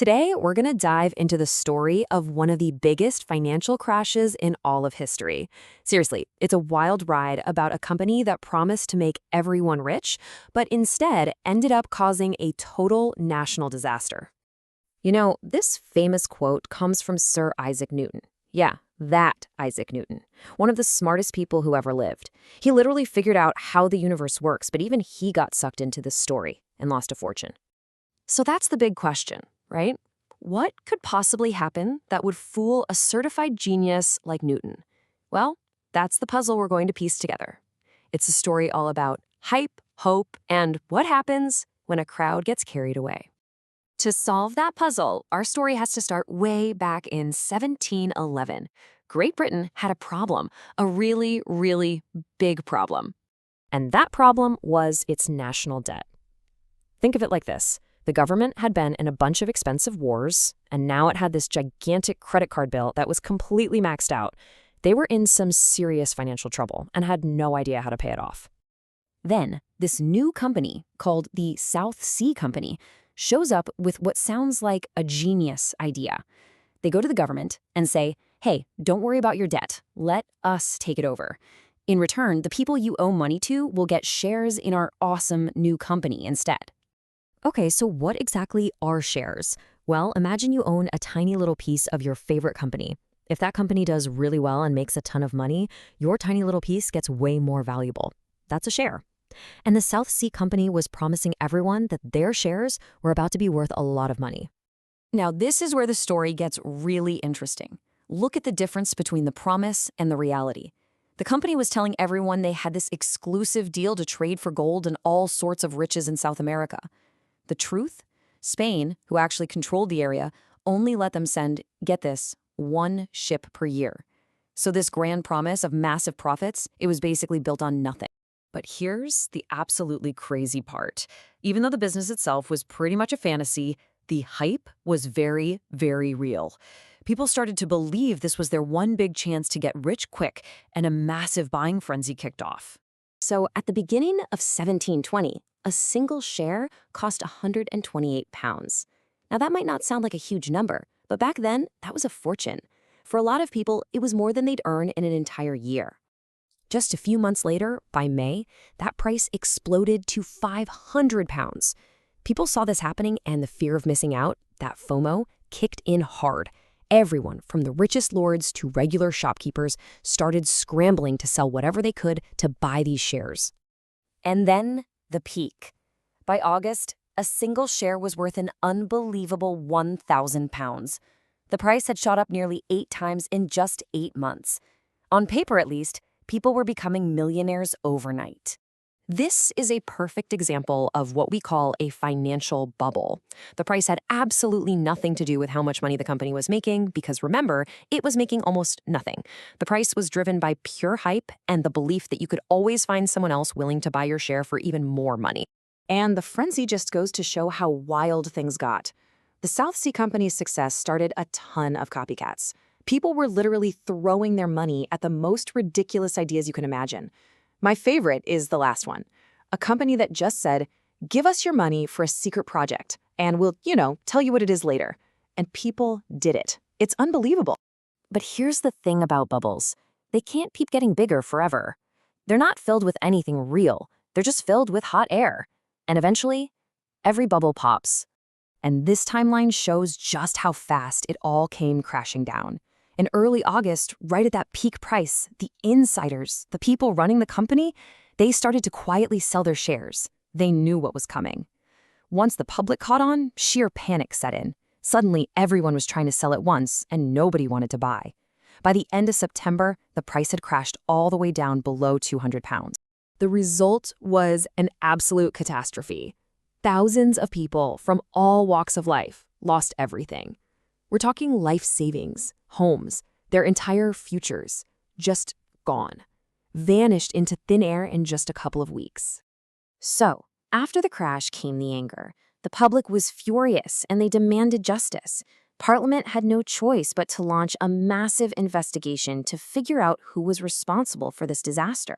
Today, we're going to dive into the story of one of the biggest financial crashes in all of history. Seriously, it's a wild ride about a company that promised to make everyone rich, but instead ended up causing a total national disaster. You know, this famous quote comes from Sir Isaac Newton. Yeah, that Isaac Newton, one of the smartest people who ever lived. He literally figured out how the universe works, but even he got sucked into this story and lost a fortune. So that's the big question, right? What could possibly happen that would fool a certified genius like Newton? Well, that's the puzzle we're going to piece together. It's a story all about hype, hope, and what happens when a crowd gets carried away. To solve that puzzle, our story has to start way back in 1711. Great Britain had a problem, a really, really big problem. And that problem was its national debt. Think of it like this. The government had been in a bunch of expensive wars, and now it had this gigantic credit card bill that was completely maxed out. They were in some serious financial trouble and had no idea how to pay it off. Then, this new company, called the South Sea Company, shows up with what sounds like a genius idea. They go to the government and say, hey, don't worry about your debt. Let us take it over. In return, the people you owe money to will get shares in our awesome new company instead. Okay, so what exactly are shares? Well, imagine you own a tiny little piece of your favorite company. If that company does really well and makes a ton of money, your tiny little piece gets way more valuable. That's a share. And the South Sea Company was promising everyone that their shares were about to be worth a lot of money. Now, this is where the story gets really interesting. Look at the difference between the promise and the reality. The company was telling everyone they had this exclusive deal to trade for gold and all sorts of riches in South America. The truth? Spain, who actually controlled the area, only let them send, get this, one ship per year. So this grand promise of massive profits, it was basically built on nothing. But here's the absolutely crazy part. Even though the business itself was pretty much a fantasy, the hype was very, very real. People started to believe this was their one big chance to get rich quick, and a massive buying frenzy kicked off. So at the beginning of 1720, a single share cost 128 pounds. Now that might not sound like a huge number, but back then, that was a fortune. For a lot of people, it was more than they'd earn in an entire year. Just a few months later, by May, that price exploded to 500 pounds. People saw this happening and the fear of missing out, that FOMO, kicked in hard. Everyone, from the richest lords to regular shopkeepers, started scrambling to sell whatever they could to buy these shares. And then, the peak. By August, a single share was worth an unbelievable 1,000 pounds. The price had shot up nearly 8 times in just 8 months. On paper, at least, people were becoming millionaires overnight. This is a perfect example of what we call a financial bubble. The price had absolutely nothing to do with how much money the company was making, because remember, it was making almost nothing. The price was driven by pure hype and the belief that you could always find someone else willing to buy your share for even more money. And the frenzy just goes to show how wild things got. The South Sea Company's success started a ton of copycats. People were literally throwing their money at the most ridiculous ideas you can imagine. My favorite is the last one. A company that just said, give us your money for a secret project, and we'll, tell you what it is later. And people did it. It's unbelievable. But here's the thing about bubbles. They can't keep getting bigger forever. They're not filled with anything real. They're just filled with hot air. And eventually, every bubble pops. And this timeline shows just how fast it all came crashing down. In early August, right at that peak price, the insiders, the people running the company, they started to quietly sell their shares. They knew what was coming. Once the public caught on, sheer panic set in. Suddenly, everyone was trying to sell at once, and nobody wanted to buy. By the end of September, the price had crashed all the way down below 200 pounds. The result was an absolute catastrophe. Thousands of people from all walks of life lost everything. We're talking life savings, homes, their entire futures, just gone. Vanished into thin air in just a couple of weeks. So, after the crash came the anger. The public was furious and they demanded justice. Parliament had no choice but to launch a massive investigation to figure out who was responsible for this disaster.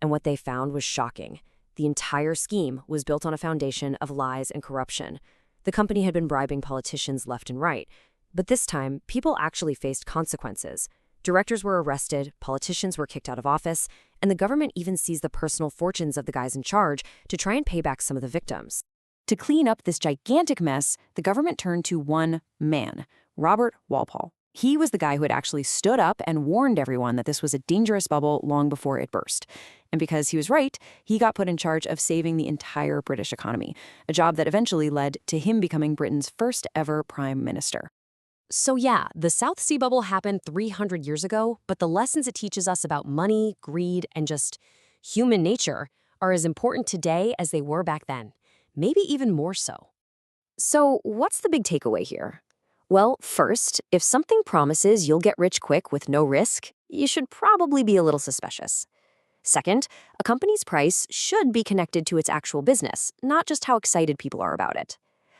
And what they found was shocking. The entire scheme was built on a foundation of lies and corruption. The company had been bribing politicians left and right. But this time, people actually faced consequences. Directors were arrested, politicians were kicked out of office, and the government even seized the personal fortunes of the guys in charge to try and pay back some of the victims. To clean up this gigantic mess, the government turned to one man, Robert Walpole. He was the guy who had actually stood up and warned everyone that this was a dangerous bubble long before it burst. And because he was right, he got put in charge of saving the entire British economy, a job that eventually led to him becoming Britain's first ever prime minister. So yeah, the South Sea Bubble happened 300 years ago, but the lessons it teaches us about money, greed, and just human nature are as important today as they were back then. Maybe even more so. So what's the big takeaway here? Well, first, if something promises you'll get rich quick with no risk, you should probably be a little suspicious. Second, a company's price should be connected to its actual business, not just how excited people are about it.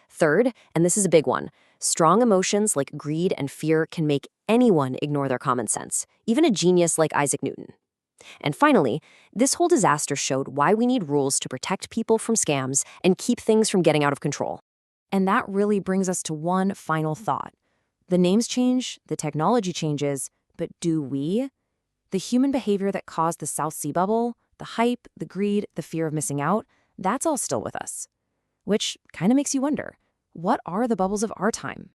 Third, and this is a big one, strong emotions like greed and fear can make anyone ignore their common sense, even a genius like Isaac Newton. And finally, this whole disaster showed why we need rules to protect people from scams and keep things from getting out of control. And that really brings us to one final thought. The names change, the technology changes, but do we? The human behavior that caused the South Sea Bubble, the hype, the greed, the fear of missing out, that's all still with us. Which kind of makes you wonder, what are the bubbles of our time?